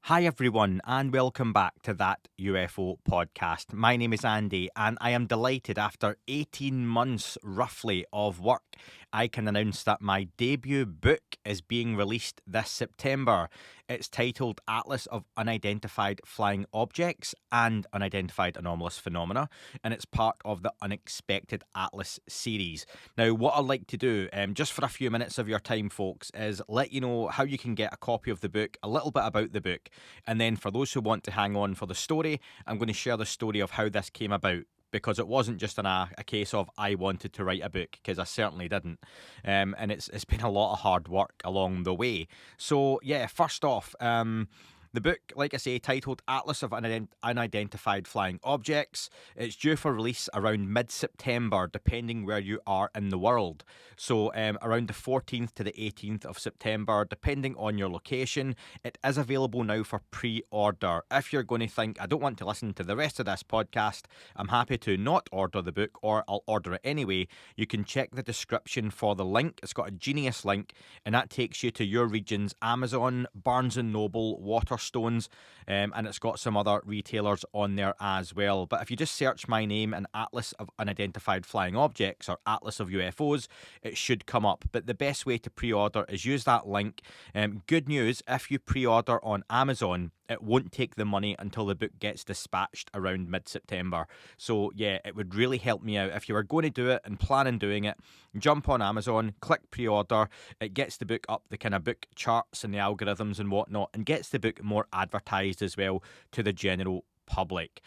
Hi, everyone, and welcome back to that UFO podcast. My name is Andy, and I am delighted after 18 months roughly of work, I can announce that my debut book is being released this September. It's titled Atlas of Unidentified Flying Objects and Unidentified Anomalous Phenomena, and it's part of the Unexpected Atlas series. Now, what I'd like to do, just for a few minutes of your time, folks, is let you know how you can get a copy of the book, a little bit about the book, and then for those who want to hang on for the story, I'm going to share the story of how this came about. Because it wasn't just a case of I wanted to write a book, because I certainly didn't. And it's been a lot of hard work along the way. So, yeah, first off, the book, like I say, titled Atlas of Unidentified Flying Objects, it's due for release around mid-September, depending where you are in the world. So around the 14th to the 18th of September, depending on your location. It is available now for pre-order. If you're going to think, I don't want to listen to the rest of this podcast, I'm happy to not order the book, or I'll order it anyway. You can check the description for the link. It's got a genius link, and that takes you to your region's Amazon, Barnes & Noble, Waterstones, and it's got some other retailers on there as well. But if you just search my name and Atlas of Unidentified Flying Objects or Atlas of UFOs, it should come up. But the best way to pre-order is use that link. Good news, if you pre-order on Amazon, it won't take the money until the book gets dispatched around mid-September. So, yeah, it would really help me out. If you were going to do it and plan on doing it, jump on Amazon, click pre-order. It gets the book up the kind of book charts and the algorithms and whatnot, and gets the book more advertised as well to the general public.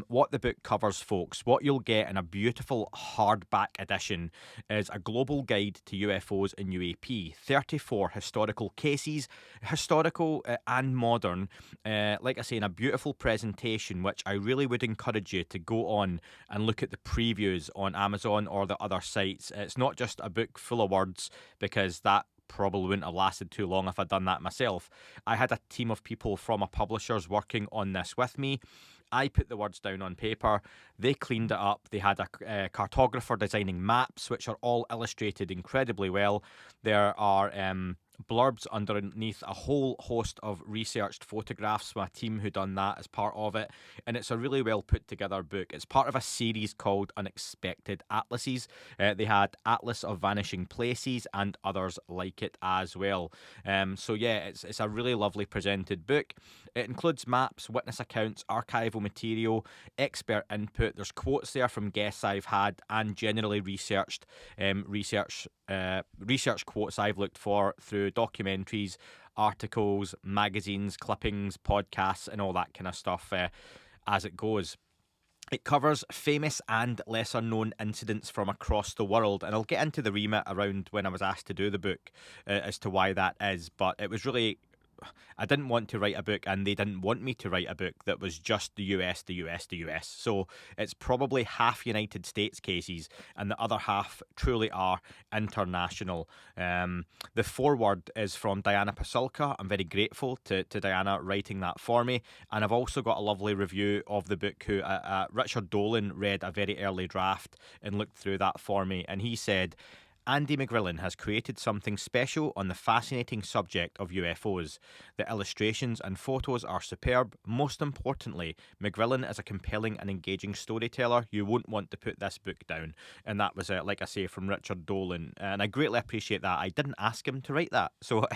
What the book covers, folks, what you'll get in a beautiful hardback edition is a global guide to UFOs and UAP, 34 historical cases, historical and modern, like I say, in a beautiful presentation, which I really would encourage you to go on and look at the previews on Amazon or the other sites. It's not just a book full of words, because that probably wouldn't have lasted too long if I'd done that myself. I had a team of people from a publishers working on this with me. I put the words down on paper. They cleaned it up. They had a cartographer designing maps, which are all illustrated incredibly well. There are blurbs underneath a whole host of researched photographs from a team who done that as part of it, and it's a really well put together book. It's part of a series called Unexpected Atlases. They had Atlas of Vanishing Places and others like it as well. So yeah, it's a really lovely presented book. It includes maps, witness accounts, archival material, expert input. There's quotes there from guests I've had, and generally research quotes I've looked for through documentaries, articles, magazines, clippings, podcasts, and all that kind of stuff as it goes. It covers famous and lesser known incidents from across the world, and I'll get into the remit around when I was asked to do the book as to why that is, but it was really, I didn't want to write a book, and they didn't want me to write a book that was just the US, the US, the US. So it's probably half United States cases, and the other half truly are international. The foreword is from Diana Pasulka. I'm very grateful to Diana writing that for me. And I've also got a lovely review of the book who Richard Dolan read a very early draft and looked through that for me. And he said, Andy McGrillen has created something special on the fascinating subject of UFOs. The illustrations and photos are superb. Most importantly, McGrillen is a compelling and engaging storyteller. You won't want to put this book down. And that was, like I say, from Richard Dolan. And I greatly appreciate that. I didn't ask him to write that. So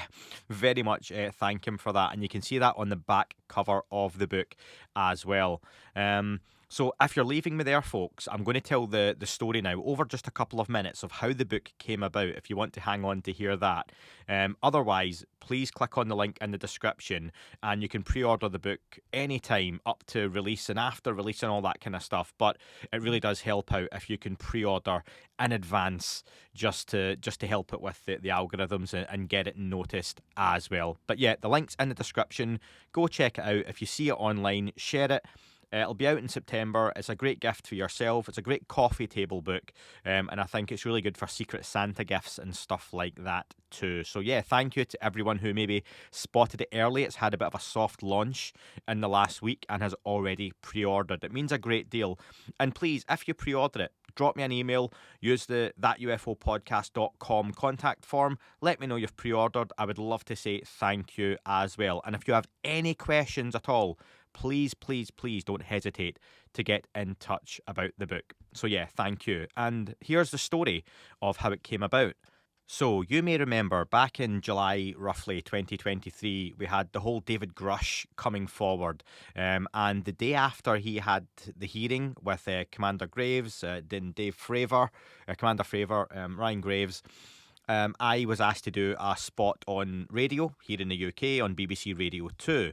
very much thank him for that. And you can see that on the back cover of the book as well. So if you're leaving me there, folks, I'm going to tell the story now over just a couple of minutes of how the book came about, if you want to hang on to hear that. Otherwise, please click on the link in the description, and you can pre-order the book anytime up to release and after release and all that kind of stuff. But it really does help out if you can pre-order in advance, just to help it with the algorithms and get it noticed as well. But yeah, the link's in the description. Go check it out. If you see it online, share it. It'll be out in September. It's a great gift for yourself. It's a great coffee table book, and I think it's really good for Secret Santa gifts and stuff like that too. So yeah, thank you to everyone who maybe spotted it early. It's had a bit of a soft launch in the last week and has already pre-ordered. It means a great deal. And please, if you pre-order it, drop me an email, use the thatufopodcast.com contact form, let me know you've pre-ordered. I would love to say thank you as well. And if you have any questions at all, please, please, please don't hesitate to get in touch about the book. So yeah, thank you. And here's the story of how it came about. So, you may remember back in July, roughly 2023, we had the whole David Grush coming forward. And the day after he had the hearing with Commander Graves, then Commander Fravor, Ryan Graves, I was asked to do a spot on radio here in the UK on BBC Radio 2.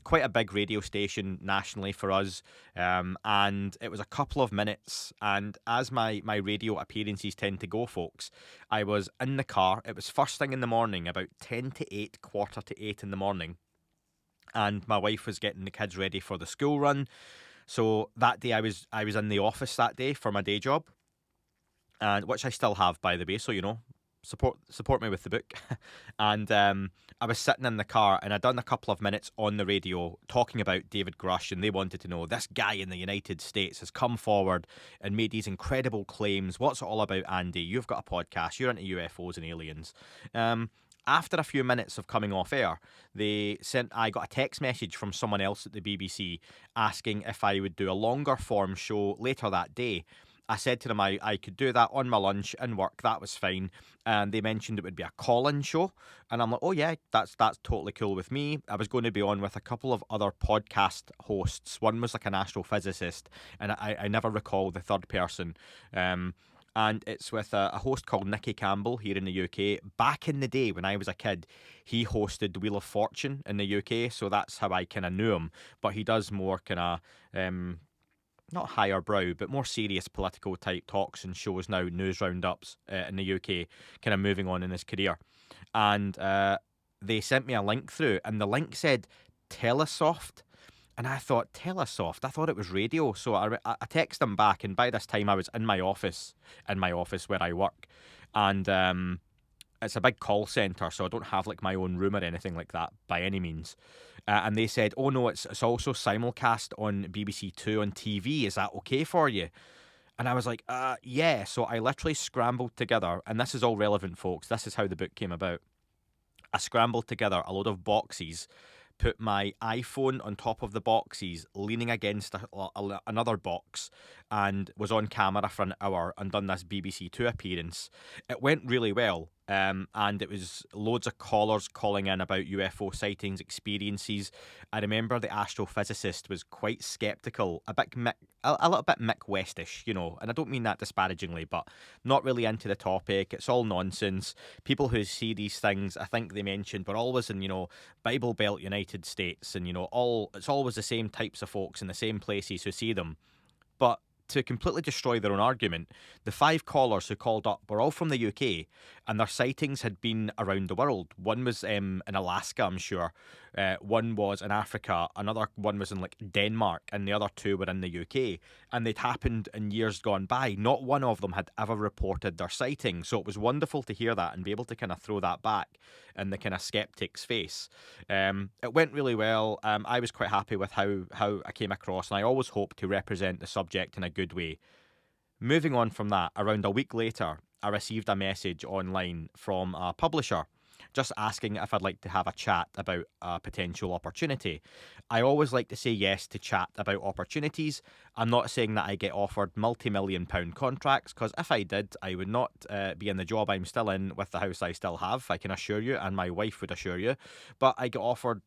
Quite a big radio station nationally for us, and it was a couple of minutes, and as my radio appearances tend to go, folks, I was in the car. It was first thing in the morning, about 10 to 8, quarter to 8 in the morning, and my wife was getting the kids ready for the school run. So that day I was in the office that day for my day job, and which I still have, by the way, so support me with the book. And I was sitting in the car, and I'd done a couple of minutes on the radio talking about David Grush, and they wanted to know, this guy in the United States has come forward and made these incredible claims. What's it all about, Andy? You've got a podcast, you're into UFOs and aliens. After a few minutes of coming off air, I got a text message from someone else at the BBC asking if I would do a longer form show later that day. I said to them I could do that on my lunch and work. That was fine. And they mentioned it would be a call-in show. And I'm like, oh yeah, that's totally cool with me. I was going to be on with a couple of other podcast hosts. One was like an astrophysicist, and I never recall the third person. And it's with a host called Nicky Campbell here in the UK. Back in the day when I was a kid, he hosted Wheel of Fortune in the UK, so that's how I kind of knew him. But he does more kind of... not higher brow, but more serious political type talks and shows now, news roundups in the UK, kind of moving on in his career. And they sent me a link through, and the link said Telesoft. And I thought, Telesoft? I thought it was radio. So I texted them back, and by this time I was in my office where I work. And it's a big call centre, so I don't have like my own room or anything like that by any means. And they said, oh no, it's also simulcast on BBC Two on TV. Is that okay for you? And I was like, yeah. So I literally scrambled together, and this is all relevant, folks. This is how the book came about. I scrambled together a load of boxes, put my iPhone on top of the boxes, leaning against another box, and was on camera for an hour and done this BBC Two appearance. It went really well. And it was loads of callers calling in about UFO sightings, experiences. I remember the astrophysicist was quite sceptical, a little bit Mick Westish, and I don't mean that disparagingly, but not really into the topic. It's all nonsense. People who see these things, I think they mentioned, were always in, Bible Belt United States, and, it's always the same types of folks in the same places who see them. But to completely destroy their own argument, the 5 callers who called up were all from the UK, and their sightings had been around the world. One was in Alaska, I'm sure. One was in Africa. Another one was in like Denmark, and the other 2 were in the UK. And they'd happened in years gone by. Not one of them had ever reported their sighting. So it was wonderful to hear that and be able to kind of throw that back in the kind of skeptic's face. It went really well. I was quite happy with how I came across, and I always hope to represent the subject in a good way. Moving on from that, around a week later, I received a message online from a publisher just asking if I'd like to have a chat about a potential opportunity. I always like to say yes to chat about opportunities. I'm not saying that I get offered multi-million-pound contracts, because if I did, I would not be in the job I'm still in with the house I still have, I can assure you, and my wife would assure you. But I get offered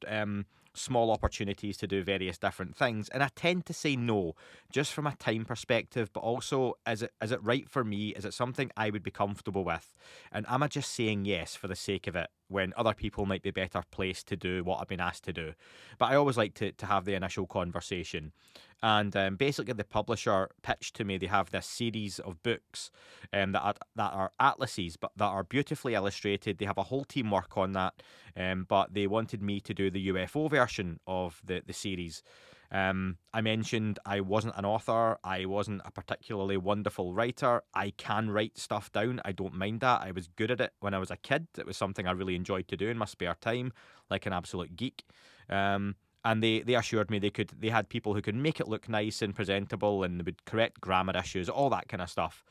small opportunities to do various different things, and I tend to say no, just from a time perspective, but also, is it right for me? Is it something I would be comfortable with? And am I just saying yes for the sake of it, when other people might be better placed to do what I've been asked to do? But I always like to have the initial conversation. And basically the publisher pitched to me, they have this series of books that are atlases, but that are beautifully illustrated. They have a whole team work on that, but they wanted me to do the UFO version of the series. I mentioned I wasn't an author. I wasn't a particularly wonderful writer. I can write stuff down. I don't mind that. I was good at it when I was a kid. It was something I really enjoyed to do in my spare time, like an absolute geek. And they assured me they had people who could make it look nice and presentable, and they would correct grammar issues, all that kind of stuff.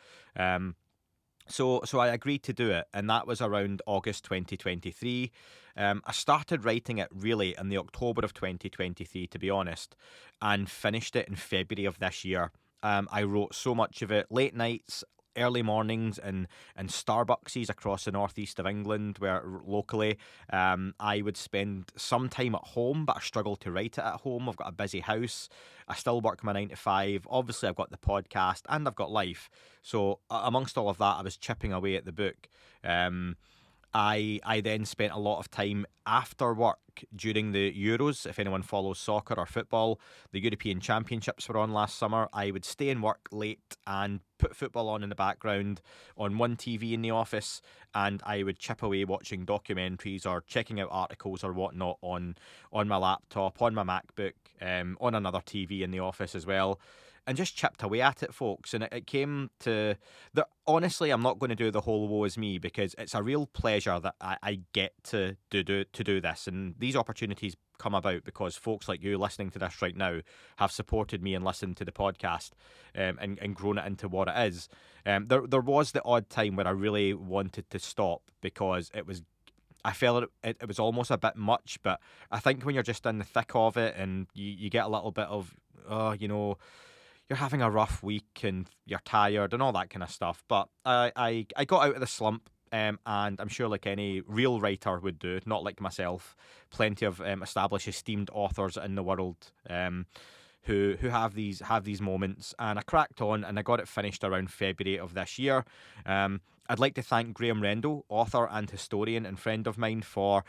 So I agreed to do it, and that was around August 2023. I started writing it really in the October of 2023, to be honest, and finished it in February of this year. I wrote so much of it, late nights, early mornings, and Starbucksies across the northeast of England, where locally I would spend some time at home, but I struggle to write it at home. I've got a busy house. I still work my 9 to 5. Obviously, I've got the podcast and I've got life. So amongst all of that, I was chipping away at the book. I then spent a lot of time after work during the Euros. If anyone follows soccer or football, the European Championships were on last summer. I would stay and work late and put football on in the background on one TV in the office, and I would chip away watching documentaries or checking out articles or whatnot on my laptop, on my MacBook, on another TV in the office as well, and just chipped away at it, folks. And it came to that. Honestly, I'm not going to do the whole woe is me, because it's a real pleasure that I get to do this. And these opportunities come about because folks like you listening to this right now have supported me and listened to the podcast, and grown it into what it is. There was the odd time where I really wanted to stop because I felt it was almost a bit much. But I think when you're just in the thick of it and you get a little bit of, you're having a rough week and you're tired and all that kind of stuff. But I got out of the slump, and I'm sure, like any real writer would do, not like myself, plenty of established, esteemed authors in the world who have these moments. And I cracked on and I got it finished around February of this year. I'd like to thank Graham Rendell, author and historian and friend of mine, for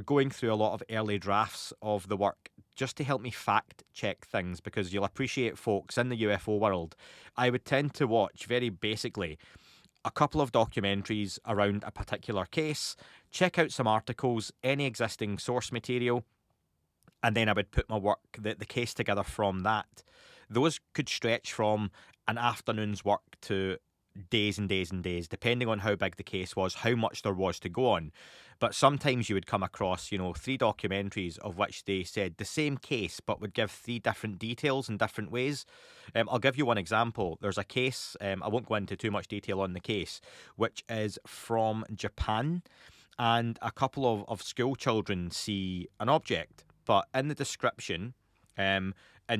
going through a lot of early drafts of the work just to help me fact check things, because you'll appreciate, folks, in the UFO world, I would tend to watch, very basically, a couple of documentaries around a particular case, check out some articles, any existing source material, and then I would put my work, the case together from that. Those could stretch from an afternoon's work to days and days and days, depending on how big the case was, how much there was to go on. But sometimes you would come across, 3 documentaries of which they said the same case, but would give 3 different details in different ways. I'll give you one example. There's a case, I won't go into too much detail on the case, which is from Japan, and a couple of school children see an object, but in the description, in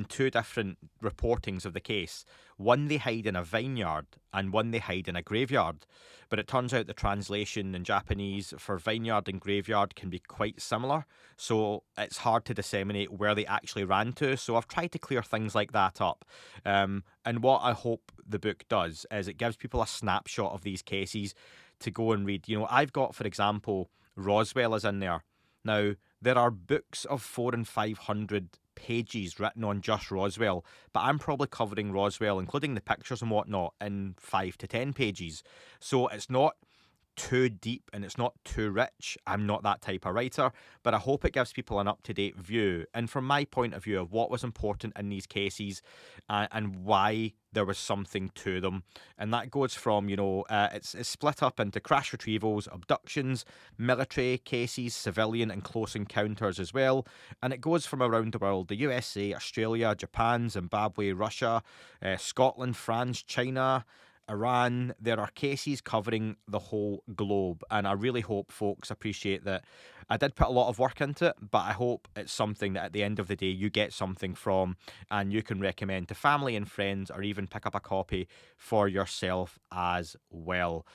2 different reportings of the case, one they hide in a vineyard and one they hide in a graveyard. But it turns out the translation in Japanese for vineyard and graveyard can be quite similar, so it's hard to disseminate where they actually ran to. So I've tried to clear things like that up. And what I hope the book does is it gives people a snapshot of these cases to go and read. I've got, for example, Roswell is in there. Now, there are books of 400 and 500 pages written on just Roswell, but I'm probably covering Roswell, including the pictures and whatnot, in 5 to 10 pages. So it's not too deep and it's not too rich. I'm not that type of writer, but I hope it gives people an up-to-date view, and from my point of view, of what was important in these cases, and why there was something to them. And that goes from, it's split up into crash retrievals, abductions, military cases, civilian and close encounters as well. And it goes from around the world: the USA, Australia, Japan, Zimbabwe, Russia, Scotland, France, China, Iran. There are cases covering the whole globe, and I really hope folks appreciate that I did put a lot of work into it, but I hope it's something that at the end of the day you get something from, and you can recommend to family and friends, or even pick up a copy for yourself as well.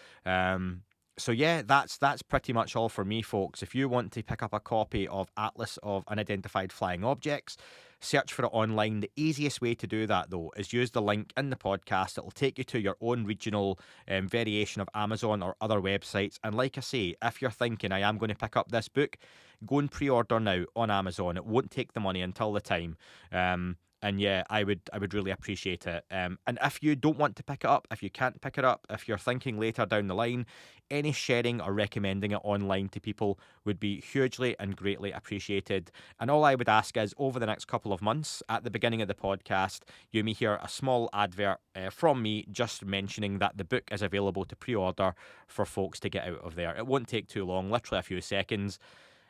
So yeah, that's pretty much all for me, folks. If you want to pick up a copy of Atlas of Unidentified Flying Objects, search for it online. The easiest way to do that, though, is use the link in the podcast. It'll take you to your own regional variation of Amazon or other websites. And like I say, if you're thinking, I am going to pick up this book, go and pre-order now on Amazon. It won't take the money until the time. And yeah, I would really appreciate it. And if you don't want to pick it up, if you can't pick it up, if you're thinking later down the line, any sharing or recommending it online to people would be hugely and greatly appreciated. And all I would ask is, over the next couple of months, at the beginning of the podcast, you may hear a small advert from me just mentioning that the book is available to pre-order for folks to get out of there. It won't take too long, literally a few seconds.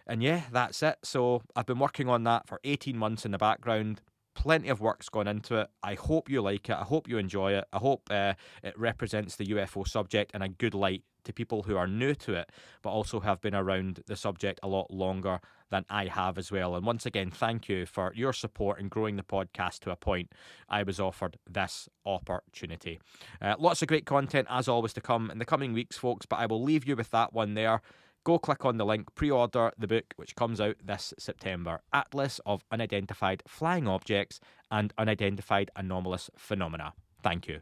And yeah, that's it. So I've been working on that for 18 months in the background. Plenty of work's gone into it. I hope you like it. I hope you enjoy it. I hope it represents the UFO subject in a good light to people who are new to it, but also have been around the subject a lot longer than I have as well. And once again, thank you for your support in growing the podcast to a point I was offered this opportunity. Lots of great content, as always, to come in the coming weeks, folks, but I will leave you with that one there. Go click on the link, pre-order the book, which comes out this September, Atlas of Unidentified Flying Objects and Unidentified Anomalous Phenomena. Thank you.